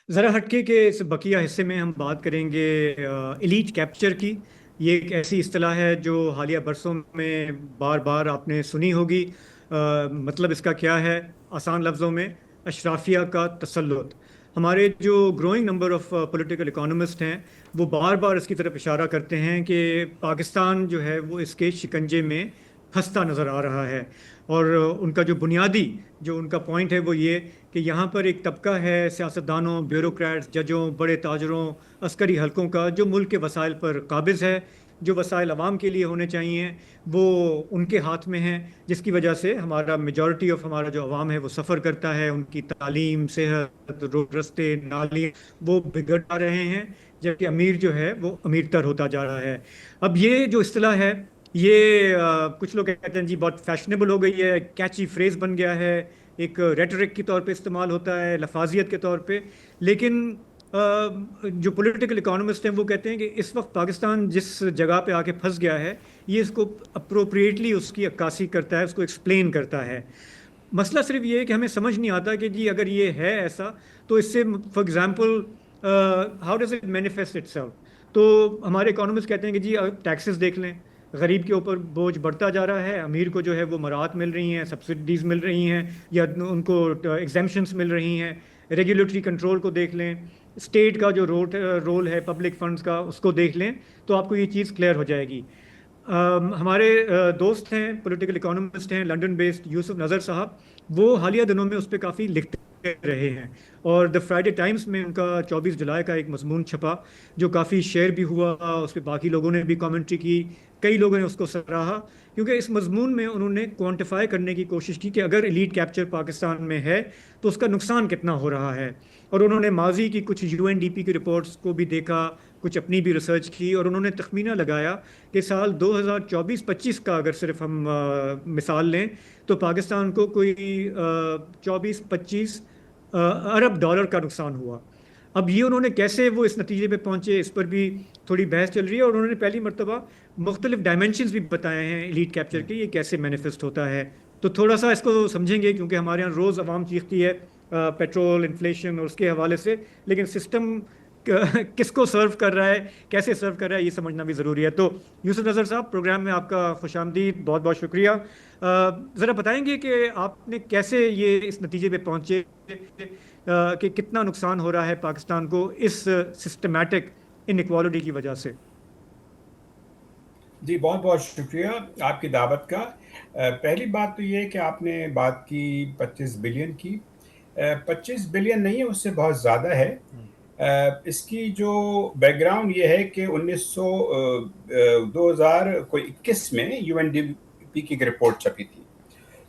ज़रा हटके के इस बकिया हिस्से में हम बात करेंगे एलीट कैप्चर की। ये एक ऐसी इस्तिलाह है जो हालिया बरसों में बार बार आपने सुनी होगी। मतलब इसका क्या है? आसान लफ्ज़ों में, अशराफिया का तसल्लुत। हमारे जो growing number of political economist हैं, वो बार बार इसकी तरफ इशारा करते हैं कि पाकिस्तान जो है वो इसके शिकंजे में फंसता नज़र आ रहा है। और उनका जो बुनियादी जो उनका पॉइंट है वो ये कि यहाँ पर एक तबका है सियासतदानों, ब्यूरोक्रेट्स, जजों, बड़े ताजरों, अस्करी हलकों का जो मुल्क के वसाइल पर काबिज है। जो वसाइल आवाम के लिए होने चाहिए वो उनके हाथ में हैं, जिसकी वजह से हमारा मेजॉरिटी ऑफ हमारा जो अवाम है वो सफ़र करता है। उनकी तालीम, सेहत, रोड, रस्ते, नाली वो बिगड़ जा रहे हैं, जबकि अमीर जो है वो अमीर तर होता जा रहा है। अब ये जो इस्तिलाह है, ये कुछ लोग कहते हैं जी बहुत फैशनेबल हो गई है, कैची फ्रेज बन गया है, एक रेटरिक के तौर पे इस्तेमाल होता है, लफाजियत के तौर पे। लेकिन जो पॉलिटिकल इकोनॉमिस्ट हैं वो कहते हैं कि इस वक्त पाकिस्तान जिस जगह पे आके फंस गया है, ये इसको अप्रोप्रिएटली उसकी अक्कासी करता है, उसको एक्सप्लेन करता है। मसला सिर्फ ये है कि हमें समझ नहीं आता कि जी अगर ये है ऐसा, तो इससे for example how does it manifest itself. तो हमारे इकोनॉमिस्ट कहते हैं कि जी टैक्सेस देख लें, गरीब के ऊपर बोझ बढ़ता जा रहा है, अमीर को जो है वो मराहत मिल रही हैं, सब्सिडीज मिल रही हैं, या उनको एग्जेम्पशंस मिल रही हैं। रेगुलेटरी कंट्रोल को देख लें, स्टेट का जो रोल है पब्लिक फंड्स का, उसको देख लें, तो आपको ये चीज़ क्लियर हो जाएगी। हमारे दोस्त हैं, पॉलिटिकल इकोनॉमिस्ट हैं, लंदन बेस्ड, यूसुफ नज़र साहब, वो हालिया दिनों में उस पर काफ़ी लिखते रहे हैं। और द फ्राइडे टाइम्स में उनका 24 जुलाई का एक मजमून छपा जो काफ़ी शेयर भी हुआ, उस पर बाकी लोगों ने भी कमेंट्री की, कई लोगों ने उसको सराहा, क्योंकि इस मजमून में उन्होंने क्वांटिफाई करने की कोशिश की कि अगर एलीट कैप्चर पाकिस्तान में है तो उसका नुकसान कितना हो रहा है। और उन्होंने माजी की कुछ यूएनडीपी की रिपोर्ट्स को भी देखा, कुछ अपनी भी रिसर्च की, और उन्होंने तखमीना लगाया कि साल 2024-25 का अगर सिर्फ हम मिसाल लें, तो पाकिस्तान को कोई 24-25 अरब डॉलर का नुकसान हुआ। अब ये उन्होंने कैसे वो इस नतीजे पे पहुंचे, इस पर भी थोड़ी बहस चल रही है। और उन्होंने पहली मरतबा मुख्तलिफ डायमेंशंस भी बताए हैं एलीट कैप्चर के, ये कैसे मैनिफेस्ट होता है। तो थोड़ा सा इसको समझेंगे, क्योंकि हमारे यहाँ रोज़ आवाम चीखती है पेट्रोल, इन्फ्लेशन और उसके हवाले से, लेकिन सिस्टम किसको सर्व कर रहा है, कैसे सर्व कर रहा है, ये समझना भी ज़रूरी है। तो यूसुफ नज़र साहब, प्रोग्राम में आपका खुशामदीद, बहुत बहुत शुक्रिया। ज़रा बताएंगे कि आपने कैसे ये इस नतीजे पे पहुंचे कि कितना नुकसान हो रहा है पाकिस्तान को इस सिस्टमैटिक इनइक्वालिटी की वजह से। जी, बहुत बहुत शुक्रिया आपकी दावत का। पहली बात तो ये है कि आपने बात की 25 बिलियन की। 25 बिलियन नहीं है, उससे बहुत ज़्यादा है। इसकी जो बैकग्राउंड ये है कि 2021 में यूएनडीपी की एक रिपोर्ट छपी थी।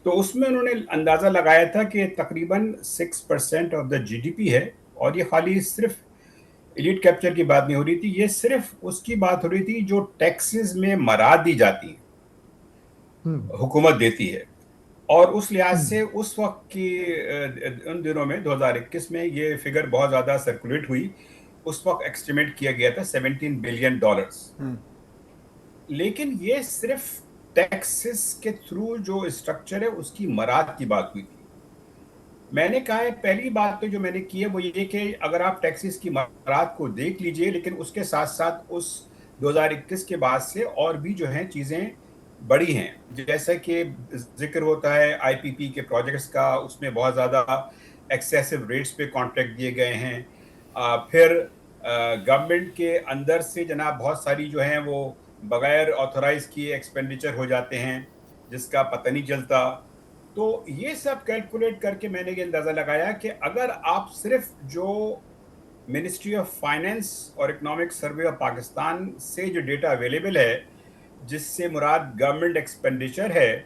तो उसमें उन्होंने अंदाज़ा लगाया था कि तकरीबन 6% ऑफ द जीडीपी है। और ये खाली सिर्फ एलीट कैप्चर की बात नहीं हो रही थी, ये सिर्फ उसकी बात हो रही थी जो टैक्सेस में मरा दी जाती है, हम्म। हुकूमत देती है। और उस लिहाज हम्म। से उस वक्त की उन दिनों में 2021 में ये फिगर बहुत ज़्यादा सर्कुलेट हुई। उस वक्त एस्टिमेट किया गया था $17 बिलियन। हम्म। लेकिन ये सिर्फ टैक्सेस के थ्रू जो स्ट्रक्चर है उसकी मराद की बात हुई थी। मैंने कहा है, पहली बात तो जो मैंने की है वो ये कि अगर आप टैक्सेस की मराद को देख लीजिए, लेकिन उसके साथ साथ उस 2021 के बाद से और भी जो हैं चीज़ें बड़ी हैं। जैसे कि जिक्र होता है आईपीपी के प्रोजेक्ट्स का, उसमें बहुत ज़्यादा एक्सेसिव रेट्स पे कॉन्ट्रैक्ट दिए गए हैं। फिर गवर्नमेंट के अंदर से जनाब बहुत सारी जो हैं वो बगैर ऑथराइज किए एक्सपेंडिचर हो जाते हैं, जिसका पता नहीं चलता। तो ये सब कैलकुलेट करके मैंने ये अंदाज़ा लगाया कि अगर आप सिर्फ जो मिनिस्ट्री ऑफ फाइनेंस और इकोनॉमिक सर्वे ऑफ पाकिस्तान से जो डेटा अवेलेबल है, जिससे मुराद गवर्नमेंट एक्सपेंडिचर है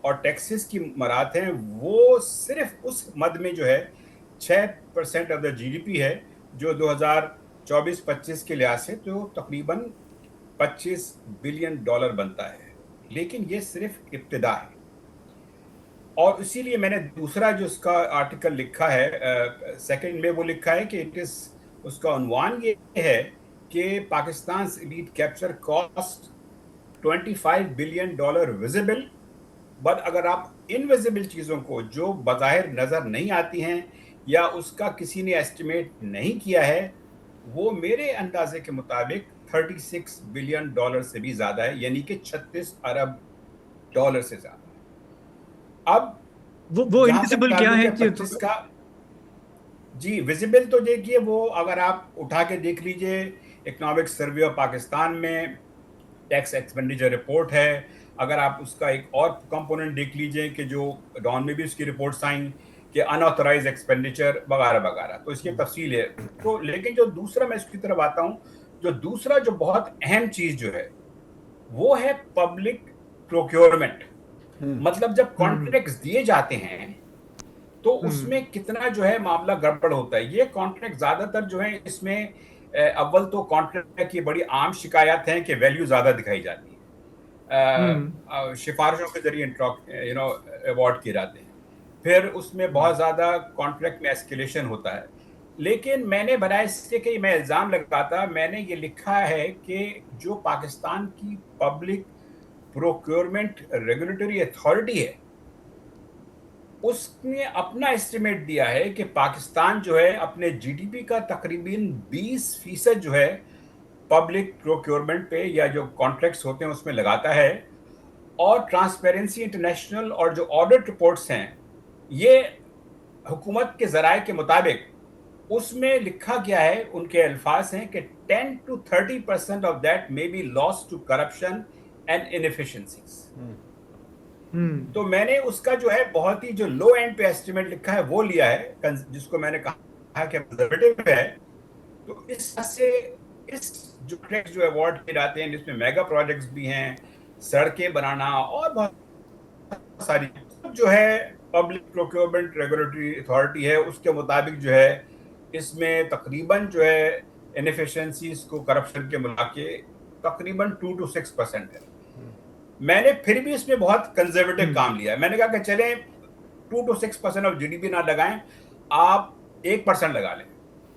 और टैक्सेस की मुराद है, वो सिर्फ उस मद में जो है 6% ऑफ द जीडीपी है, जो 2024-25 के लिहाज से तो तकरीबन $25 बिलियन बनता है। लेकिन ये सिर्फ इब्तिदा है। और इसीलिए मैंने दूसरा जो उसका आर्टिकल लिखा है, सेकंड में वो लिखा है कि इट इज, उसका उन्वान ये है कि Pakistan elite capture cost $25 billion visible. But अगर आप इनविजिबल चीज़ों को जो बज़ाहिर नज़र नहीं आती हैं یا اس کا کسی نے ایسٹیمیٹ نہیں کیا ہے، وہ میرے اندازے کے مطابق 36 بلین ڈالر سے بھی زیادہ ہے، یعنی کہ 36 ارب ڈالر سے زیادہ ہے۔ اب وہ جہاں تک انویزیبل کیا تعلق ہے ہے 25 کا، جی ویزیبل تو دیکھیے وہ اگر آپ اٹھا کے دیکھ لیجئے اکنامک سروے آف پاکستان میں ٹیکس ایکسپینڈیچر رپورٹ ہے، اگر آپ اس کا ایک اور کمپوننٹ دیکھ لیجئے کہ جو ڈان میں بھی اس کی رپورٹس آئیں کہ ان آتھورائز ایکسپینڈیچر وغیرہ وغیرہ، تو اس کی تفصیل ہے۔ تو لیکن جو دوسرا میں اس کی طرف آتا ہوں، جو دوسرا جو بہت اہم چیز جو ہے وہ ہے پبلک پروکیورمنٹ، مطلب جب کانٹریکٹس دیے جاتے ہیں تو اس میں کتنا جو ہے معاملہ گڑبڑ ہوتا ہے۔ یہ کانٹریکٹ زیادہ تر جو ہے اس میں اول تو کانٹریکٹ کی بڑی عام شکایات ہیں کہ ویلیو زیادہ دکھائی جاتی ہے، سفارشوں کے ذریعے ایوارڈ کیے جاتے ہیں، پھر اس میں بہت زیادہ کانٹریکٹ میں ایسکیلیشن ہوتا ہے۔ لیکن میں نے برائے اس سے کہ میں الزام لگاتا، میں نے یہ لکھا ہے کہ جو پاکستان کی پبلک پروکیورمنٹ ریگولیٹری اتھارٹی ہے، اس نے اپنا اسٹیمیٹ دیا ہے کہ پاکستان جو ہے اپنے جی ڈی پی کا تقریباً 20% جو ہے پبلک پروکیورمنٹ پہ یا جو کانٹریکٹس ہوتے ہیں اس میں لگاتا ہے، اور ٹرانسپیرنسی انٹرنیشنل اور جو آڈٹ رپورٹس ہیں، یہ حکومت کے ذرائع کے مطابق اس میں لکھا گیا ہے، ان کے الفاظ ہیں کہ 10 to 30% of that may be lost to corruption and inefficiencies۔ تو میں نے اس کا جو ہے بہت ہی جو لو اینڈ پہ ایسٹیمیٹ لکھا ہے وہ لیا ہے، جس کو میں نے کہا کہ کنزرویٹو ہے۔ تو اس سے اس جو پروجیکٹ جو ایوارڈ کیے جاتے ہیں جس میں میگا پروجیکٹس بھی ہیں، سڑکیں بنانا اور بہت ساری جو ہے پبلک پروکیورمنٹ ریگولیٹری اتھارٹی ہے، اس کے مطابق جو ہے اس میں تقریباً جو ہے انیفیشنسیز کو کرپشن کے ملا کے تقریباً 2 to 6% ہے۔ میں نے پھر بھی اس میں بہت کنزرویٹو کام لیا ہے، میں نے کہا کہ چلیں 2 to 6% of G D P نہ لگائیں، آپ 1% لگا لیں،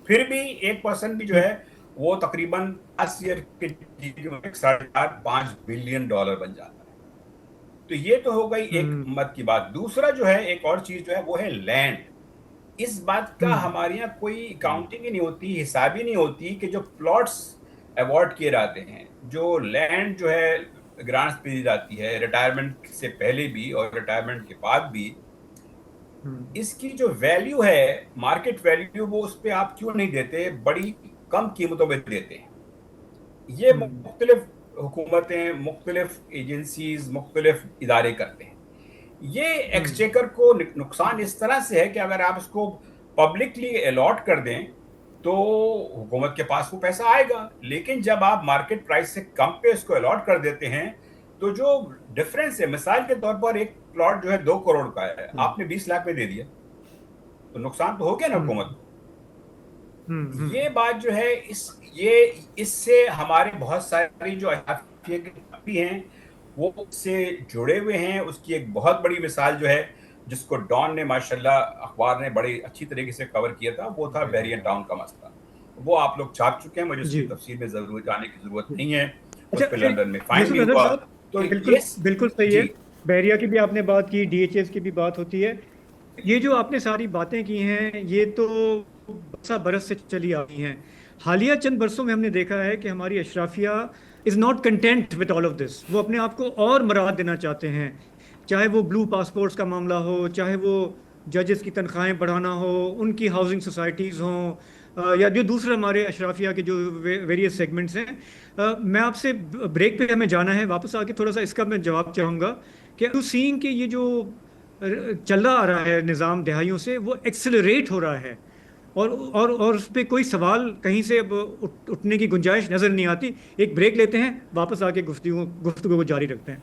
پھر بھی 1% بھی جو ہے وہ تقریباً 10 ایئر کے جی ڈی پی میں 5.5 بلین ڈالر بن جاتا ہے۔ تو یہ تو ہو گئی ایک مت کی بات۔ دوسرا جو ہے ایک اور چیز جو ہے وہ ہے لینڈ۔ اس بات کا ہمارے یہاں کوئی اکاؤنٹنگ ہی نہیں ہوتی، حساب ہی نہیں ہوتی کہ جو پلاٹس ایوارڈ کیے جاتے ہیں، جو لینڈ جو ہے گرانٹس پہ دی جاتی ہے ریٹائرمنٹ سے پہلے بھی اور ریٹائرمنٹ کے بعد بھی، اس کی جو ویلیو ہے مارکیٹ ویلیو، وہ اس پہ آپ کیوں نہیں دیتے، بڑی کم قیمتوں پہ دیتے ہیں۔ یہ مختلف حکومتیں، مختلف ایجنسیز، مختلف ادارے کرتے ہیں۔ یہ ایکسچیکر کو نقصان اس طرح سے ہے کہ اگر آپ اس کو پبلکلی الاٹ کر دیں تو حکومت کے پاس وہ پیسہ آئے گا، لیکن جب آپ مارکیٹ پرائس سے کم پہ اس کو الاٹ کر دیتے ہیں تو جو ڈفرنس ہے، مثال کے طور پر ایک پلاٹ جو ہے 2 کروڑ کا ہے، آپ نے 20 لاکھ میں دے دیا تو نقصان تو ہو گیا نا حکومت کو۔ یہ بات جو ہے اس سے ہمارے بہت ساری جو بھی ہیں وہ اس سے جڑے ہوئے ہیں۔ اس کی ایک بہت بڑی مثال جو ہے جس کو ڈان نے ماشاءاللہ اخبار نے بڑی اچھی طریقے سے کور کیا تھا، وہ تھا بیرین ٹاؤن کا مسئلہ۔ وہ آپ لوگ چھاپ چکے ہیں، مجھے اس کی تفصیل میں ضرور جانے کی ضرورت نہیں ہے۔ اس پہ لندن میں فائن بھی ہوا۔ تو بالکل صحیح ہے، بحریہ کی بھی آپ نے بات کی، ڈی ایچ ایس کی بھی بات ہوتی ہے۔ یہ جو آپ نے ساری باتیں کی ہیں یہ تو برسہ برس سے چلی آ رہی ہیں۔ حالیہ چند برسوں میں ہم نے دیکھا ہے کہ ہماری اشرافیہ is not content with all of this, وہ اپنے آپ کو اور مراد دینا چاہتے ہیں، چاہے وہ بلو پاسپورٹس کا معاملہ ہو، چاہے وہ ججز کی تنخواہیں بڑھانا ہو، ان کی ہاؤسنگ سوسائٹیز ہوں، یا جو دوسرے ہمارے اشرافیہ کے جو ویریس سیگمنٹس ہیں۔ میں آپ سے بریک پہ ہمیں جانا ہے، واپس آ کے تھوڑا سا اس کا میں جواب چاہوں گا کہ ٹو سینگ کہ یہ جو چل رہا آ رہا ہے نظام دہائیوں سے، وہ ایکسلریٹ ہو رہا ہے، اور اس پہ کوئی سوال کہیں سے اب اٹھنے کی گنجائش نظر نہیں آتی۔ ایک بریک لیتے ہیں، واپس آ کے گفتگو کو جاری رکھتے ہیں۔